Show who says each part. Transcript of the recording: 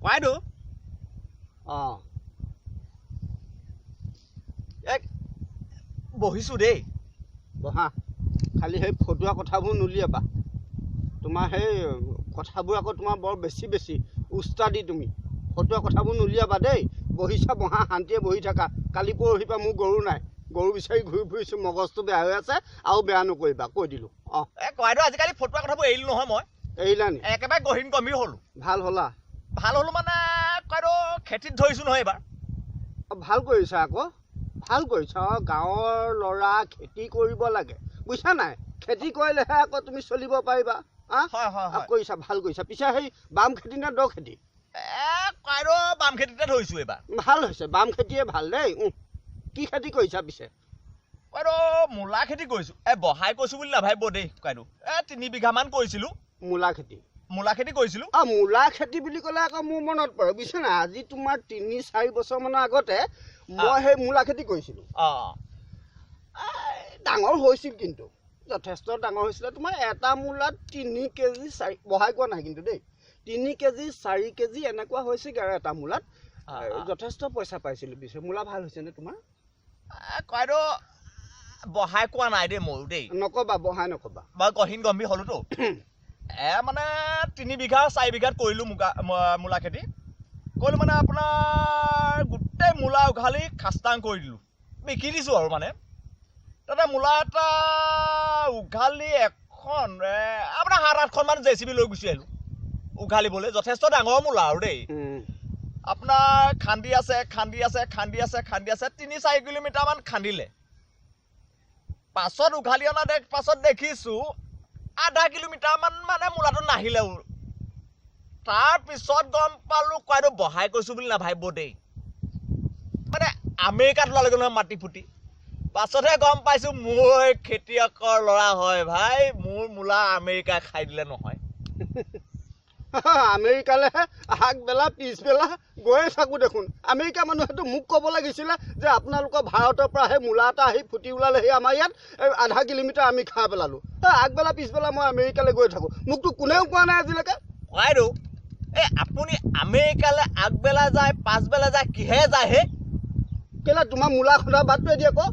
Speaker 1: কয়তো বহিছো দেই
Speaker 2: বহা খালি সেই ফটোৱা কথাবোৰ নুলিয়াবা তোমাৰ সেই কথাবোৰ আকৌ তোমাৰ বৰ বেছি উস্তাদি তুমি ফটোৱা কথাবোৰ নুলিয়াবা দেই বহিছা বহা শান্তিয়ে বহি থাকা কালি পৰহি পৰা মোৰ গৰু নাই গৰু বিচাৰি ঘূৰি ফুৰিছো মগজটো বেয়া হৈ আছে আৰু বেয়া নকৰিবা কৈ দিলো
Speaker 1: কয়তো আজিকালি ফটোৱা কথাবোৰ এৰিলো নহয় মই
Speaker 2: এৰিলা নি
Speaker 1: একেবাৰে গহীন গম্ভীৰ হলো
Speaker 2: ভাল হলা
Speaker 1: মানে কয়তো খেতিত ধৰিছো নহয় এইবাৰ
Speaker 2: ভাল কৰিছা আকৌ ভাল কৰিছা গাঁৱৰ ল'ৰা খেতি কৰিব লাগে বুজিছা নাই খেতি কৰিলেহে আকৌ তুমি চলিব পাৰিবা কৰিছা ভাল কৰিছা পিছে সেই বাম খেতি নে দ খেতি
Speaker 1: কয়তো বাম খেতিতে ধৰিছো এইবাৰ
Speaker 2: ভাল হৈছে বাম খেতিয়ে ভাল দেই কি খেতি কৰিছা পিছে
Speaker 1: কয়তো মূলা খেতি কৰিছো বহাই কৈছো বুলি নাভাবিব দেই কয়তো 3 বিঘামান কৰিছিলো
Speaker 2: মূলা খেতি
Speaker 1: কৰিছিলো
Speaker 2: মূলা খেতি বুলি ক'লে আকৌ মোৰ মনত পৰে বুজিছা না আজি তোমাৰ 3-4 বছৰ মানৰ আগতে মই সেই মূলা খেতি কৰিছিলো ডাঙৰ হৈছিল কিন্তু যথেষ্ট ডাঙৰ হৈছিলে তোমাৰ এটা মূলাত 3 কেজি 4 বহাই কোৱা নাই কিন্তু দেই 3 কেজি 4 কেজি এনেকুৱা হৈছিল আৰু এটা মূলাত যথেষ্ট পইচা পাইছিলো পিছে মূলা ভাল হৈছে নে তোমাৰ
Speaker 1: কয়তো বহাই কোৱা নাই দেই ময়ো দেই
Speaker 2: নকবা বহাই নকবা
Speaker 1: মই গহীন গম্ভীৰ হলোতো মানে 3 বিঘা 4 বিঘাত কৰিলো মূলা খেতি কৰিলো মানে আপোনাৰ গোটেই মূলা উঘালি খাস্তাং কৰি দিলো বিকি দিছো আৰু মানে তাতে মূলা এটা উঘালি এখন আপোনাৰ 7-8খন মান জেচিবি লৈ গুচি আহিলো উঘালিবলৈ যথেষ্ট ডাঙৰ মূলা আৰু দেই আপোনাৰ খান্দি আছে 3-4 কিলোমিটাৰ মান খান্দিলে পাছত উঘালি অনা পাছত দেখিছো আধা কিলোমিটাৰ মান মানে মূলাটো নাহিলে তাৰ পিছত গম পালো কয়তো বহাই কৈছো বুলি নাভাবিব দেই মানে আমেৰিকাত ওলালে নহয় মাটি ফুটি পাছতহে গম পাইছো মোৰ খেতিয়কৰ ল'ৰা হয় ভাই মোৰ মূলা আমেৰিকা খাই দিলে নহয়
Speaker 2: আমেৰিকালে আগবেলা পিছবেলা গৈয়ে থাকো দেখোন আমেৰিকা মানুহেতো মোক ক'ব লাগিছিলে যে আপোনালোকৰ ভাৰতৰ পৰা সেই মূলা এটা আহি ফুটি ওলালেহি আমাৰ ইয়াত আধা কিলোমিটাৰ আমি খাই পেলালো আগবেলা পিছবেলা মই আমেৰিকালৈ গৈ থাকো মোকতো কোনেও কোৱা নাই আজিলৈকে
Speaker 1: কয়তো আপুনি আমেৰিকালৈ আগবেলা যায় পাছবেলা যায় কিহে যায় হে
Speaker 2: কেলে তোমাৰ মূলা খন্দা বাটটোৱে দিয়ে আকৌ